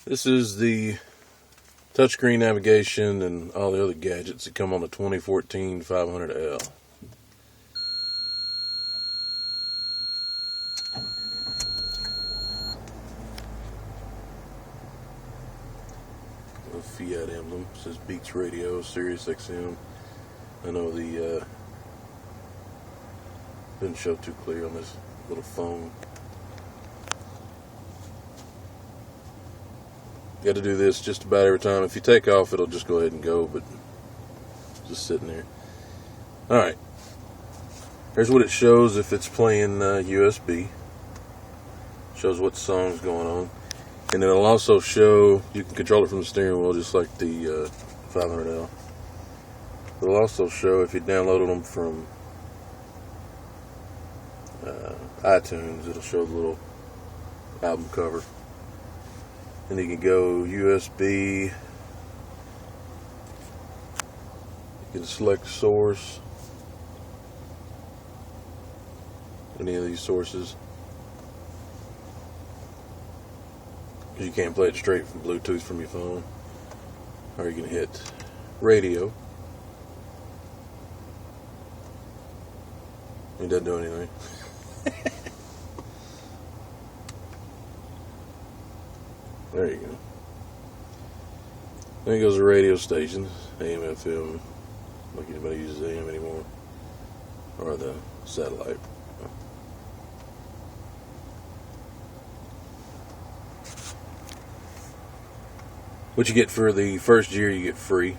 This is the touchscreen navigation and all the other gadgets that come on the 2014 500L. The Fiat emblem says Beats Radio, Sirius XM. I know the didn't show too clear on this little phone. You got to do this just about every time. If you take off, it'll just go ahead and go, but just sitting there. Alright. Here's what it shows if it's playing USB. Shows what song's going on. And it'll also show, you can control it from the steering wheel just like the 500L. It'll also show if you downloaded them from iTunes, it'll show the little album cover. And you can go USB. You can select source. Any of these sources. You can't play it straight from Bluetooth from your phone. Or you can hit radio. It doesn't do anything. There you go. Then goes the radio stations, AM, FM, like anybody uses AM anymore, or the satellite. What you get for the first year, you get free,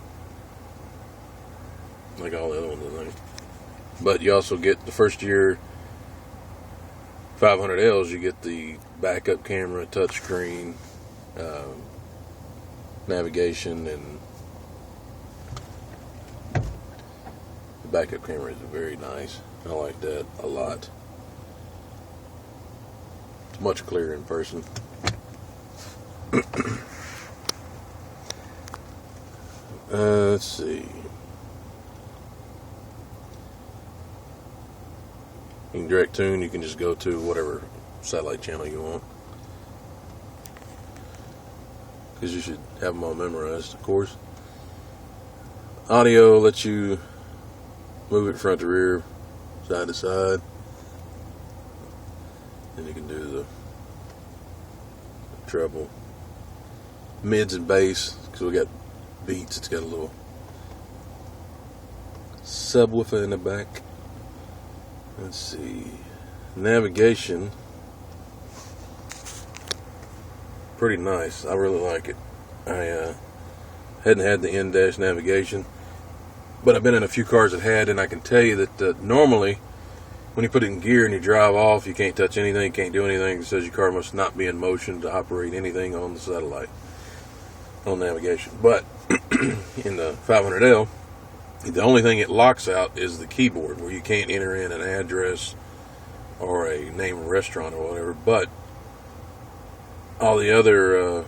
like all the other ones, I think. But you also get the first year 500Ls, you get the backup camera, touchscreen, navigation, and the backup camera is very nice. I like that a lot. It's much clearer in person. Let's see. You can direct tune, you can just go to whatever satellite channel you want. Because you should have them all memorized, of course. Audio lets you move it front to rear, side to side. And you can do the treble. Mids and bass, because we got Beats, it's got a little subwoofer in the back. Let's see. Navigation. Pretty nice. I really like it. I hadn't had the in-dash navigation, but I've been in a few cars that had, and I can tell you that normally when you put it in gear and you drive off, you can't touch anything, can't do anything. It says your car must not be in motion to operate anything on the satellite, on navigation. But in the 500L, the only thing it locks out is the keyboard, where you can't enter in an address or a name of a restaurant or whatever. But all the other,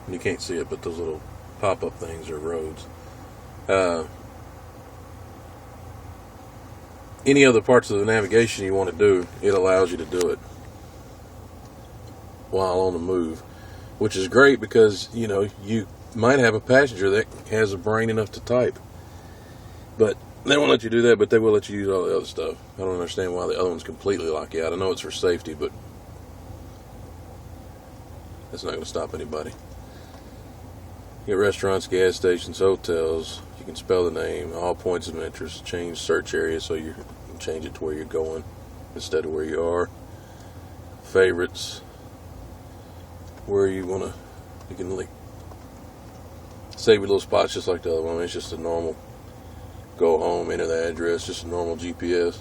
you can't see it, but those little pop-up things are roads. Any other parts of the navigation you want to do, it allows you to do it while on the move, which is great because, you know, you might have a passenger that has a brain enough to type. But they won't let you do that, but they will let you use all the other stuff. I don't understand why the other ones completely lock you out. I know it's for safety, but that's not going to stop anybody. You get restaurants, gas stations, hotels. You can spell the name, all points of interest, change search area so you can change it to where you're going instead of where you are. Favorites, where you want to, you can like save your little spots just like the other one. I mean, it's just a normal go home, enter the address, just a normal GPS.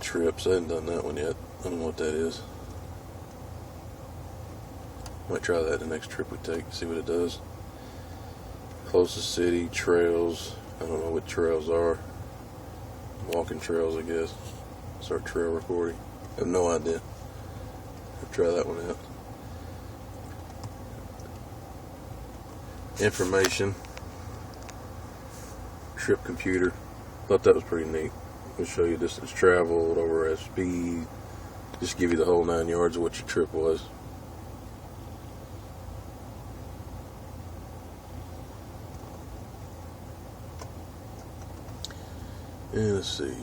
Trips, I haven't done that one yet. I don't know what that is. Might try that the next trip we take, see what it does. Closest city, trails. I don't know what trails are. Walking trails, I guess. Start trail recording. I have no idea. I'll try that one out. Information. Trip computer. Thought that was pretty neat. It'll show you distance traveled, over at speed, Just give you the whole 9 yards of what your trip was. And let's see.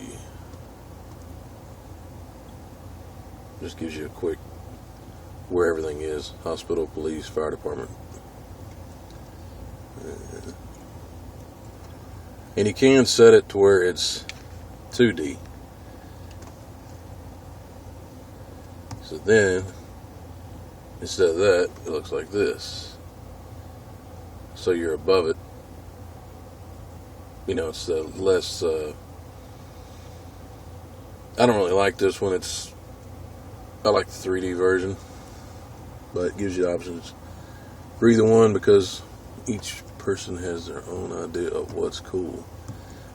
Just gives you a quick where everything is. Hospital, police, fire department. And you can set it to where it's 2D. So then, instead of that, it looks like this. So you're above it. You know, it's less... I don't really like this one. I like the 3D version, but it gives you options for either one because each person has their own idea of what's cool.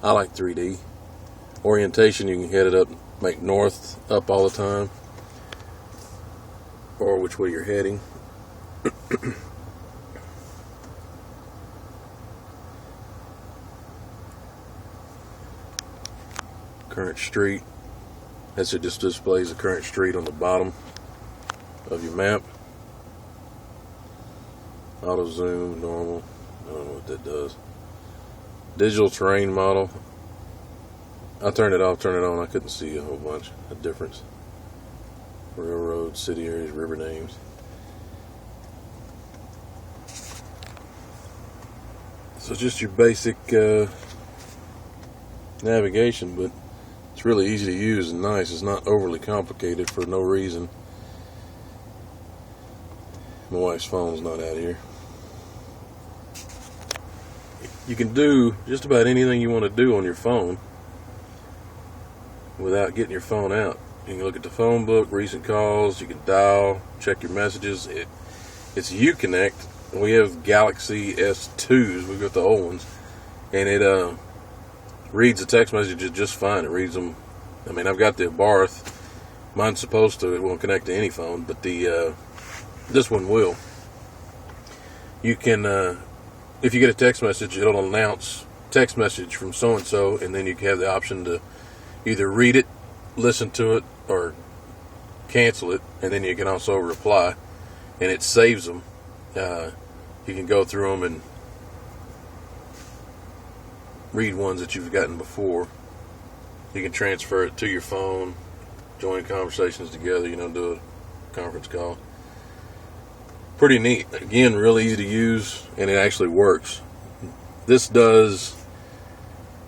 I like 3D. Orientation, you can head it up, make north up all the time, or which way you're heading. Current street. It just displays the current street on the bottom of your map. Auto zoom, normal. I don't know what that does. Digital terrain model. I turned it off, turn it on. I couldn't see a whole bunch of difference. Railroad, city areas, river names. So just your basic navigation, but it's really easy to use and nice. It's not overly complicated for no reason. My wife's phone's not out here. You can do just about anything you want to do on your phone without getting your phone out. You can look at the phone book, recent calls, you can dial, check your messages. It's Uconnect. We have Galaxy S2s, we've got the old ones, and it reads the text messages just fine. It reads them. I mean, I've got the Barth. Mine's supposed to. It won't connect to any phone, but this one will. You can, if you get a text message, it'll announce text message from so-and-so, and then you have the option to either read it, listen to it, or cancel it, and then you can also reply, and it saves them. You can go through them and read ones that you've gotten before. You can transfer it to your phone, join conversations together, do a conference call. Pretty neat. Again, really easy to use, and it actually works. This does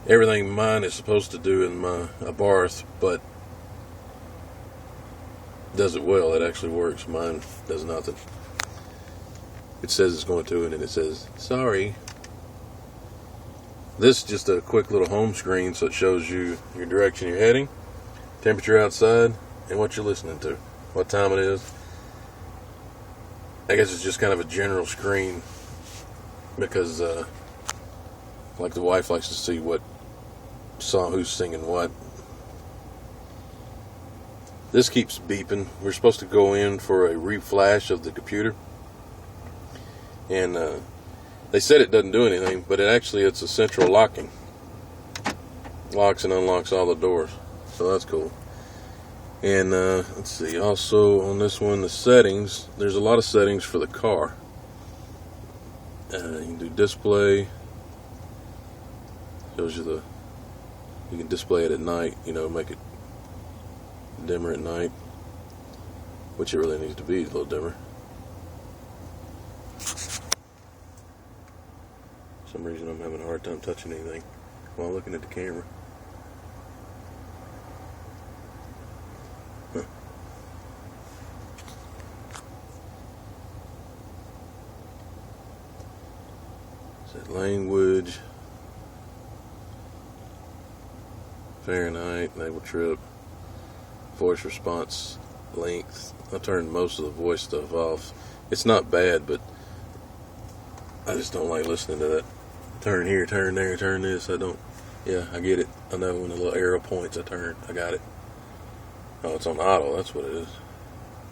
everything mine is supposed to do in my Barth, but does it well. It actually works. Mine does nothing. It says it's going to, and then it says, sorry. This is just a quick little home screen, so it shows you your direction you're heading, temperature outside, and what you're listening to, what time it is. I guess it's just kind of a general screen because, like the wife likes to see what song, who's singing what. This keeps beeping. We're supposed to go in for a reflash of the computer, and they said it doesn't do anything, but it's a central locking. Locks and unlocks all the doors, so that's cool. And let's see, also on this one, the settings, there's a lot of settings for the car. You can do display, shows you you can display it at night, make it dimmer at night, which it really needs to be a little dimmer. For some reason I'm having a hard time touching anything while looking at the camera. Set language, Fahrenheit, enable trip, voice response length. I turned most of the voice stuff off. It's not bad, but I just don't like listening to that. Turn here, turn there, turn this. I get it. I know when the little arrow points, I turn. I got it. Oh, it's on auto. That's what it is.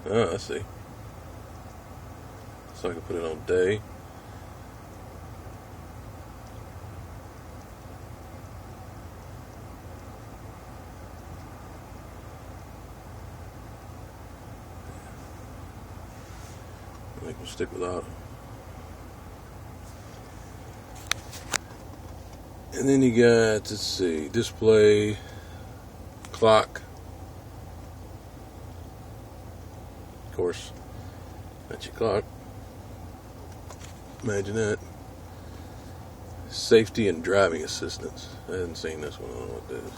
Oh, I see. So I can put it on day. I think we'll stick with auto. And then you got, let's see, display, clock. Of course, that's your clock. Imagine that. Safety and driving assistance. I hadn't seen this one. I don't know what that is.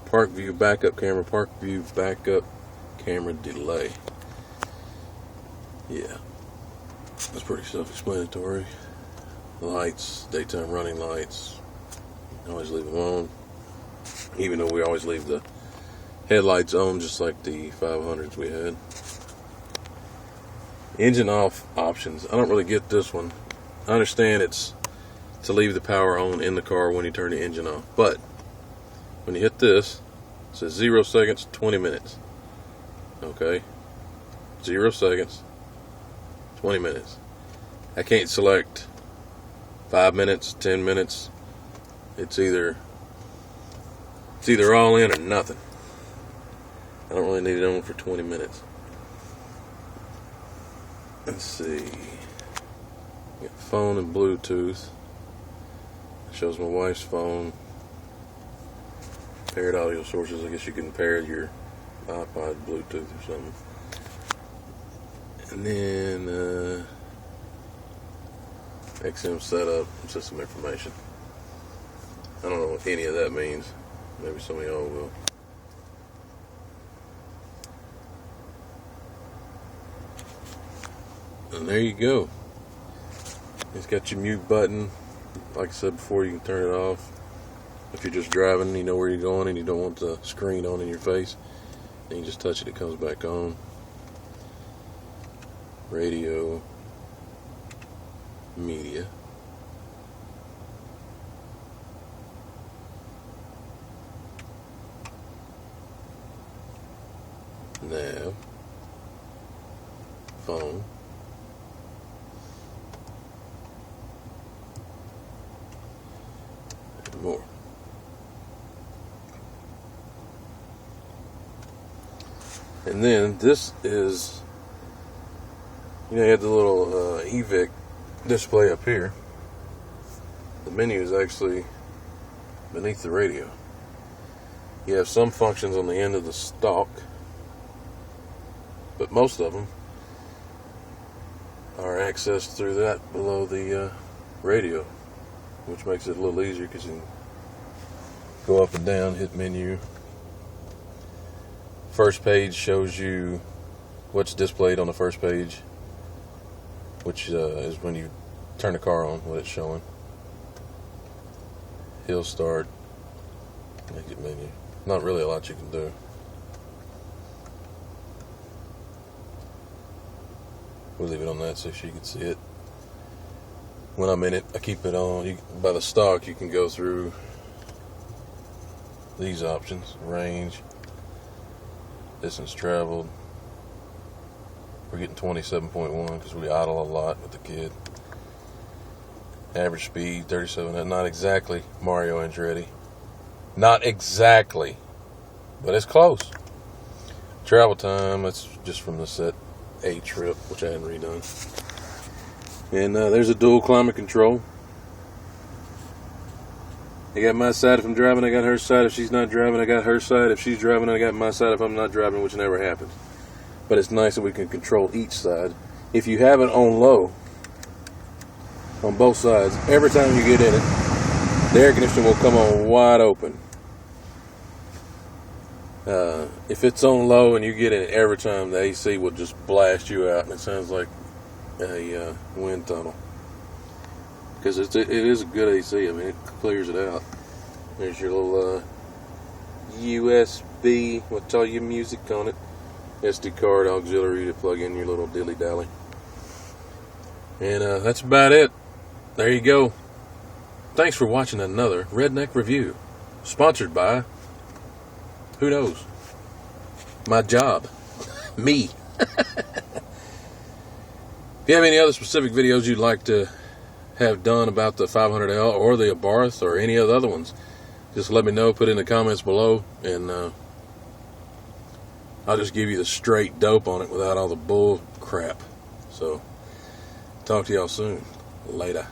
Park view backup camera. Park view backup camera delay. Yeah. That's pretty self-explanatory. Lights, daytime running lights. Always leave them on. Even though we always leave the headlights on, just like the 500s we had. Engine off options. I don't really get this one. I understand it's to leave the power on in the car when you turn the engine off. But when you hit this, it says 0 seconds, 20 minutes. Okay? 0 seconds, 20 minutes. I can't select 5 minutes, 10 minutes. It's either all in or nothing. I don't really need it on for 20 minutes. Let's see. Got phone and Bluetooth. Shows my wife's phone. Paired audio sources. I guess you can pair your iPod Bluetooth or something. And then XM setup, system information. I don't know what any of that means. Maybe some of y'all will. And there you go. It's got your mute button. Like I said before, you can turn it off. If you're just driving, you know where you're going and you don't want the screen on in your face, and you just touch it, it comes back on. Radio, media. Nav, phone, and more. And then this is, you had the little EVIC display up here. The menu is actually beneath the radio. You have some functions on the end of the stalk, but most of them are accessed through that below the radio, which makes it a little easier because you can go up and down, hit menu. First page shows you what's displayed on the first page, which is when you turn the car on, what it's showing. Hill start, make it menu. Not really a lot you can do. We'll leave it on that so you can see it. When I'm in it, I keep it on. By the stock, you can go through these options: range, distance traveled. We're getting 27.1 because we idle a lot with the kid. Average speed 37. Not exactly Mario Andretti. Not exactly, but it's close. Travel time, that's just from the set A trip, which I hadn't redone. And there's a dual climate control. I got my side if I'm driving, I got her side. If she's not driving, I got her side. If she's driving, I got my side if I'm not driving, which never happens. But it's nice that we can control each side. If you have it on low, on both sides, every time you get in it, the air conditioning will come on wide open. If it's on low and you get in it every time, the AC will just blast you out, and it sounds like a wind tunnel. Because it is a good AC. I mean, it clears it out. There's your little USB with all your music on it. SD card auxiliary to plug in your little dilly-dally. And that's about it. There you go. Thanks for watching another Redneck Review. Sponsored by, who knows? My job. Me. If you have any other specific videos you'd like to have done about the 500L or the Abarth or any of the other ones, just let me know. Put in the comments below, and I'll just give you the straight dope on it without all the bull crap. So, talk to y'all soon. Later.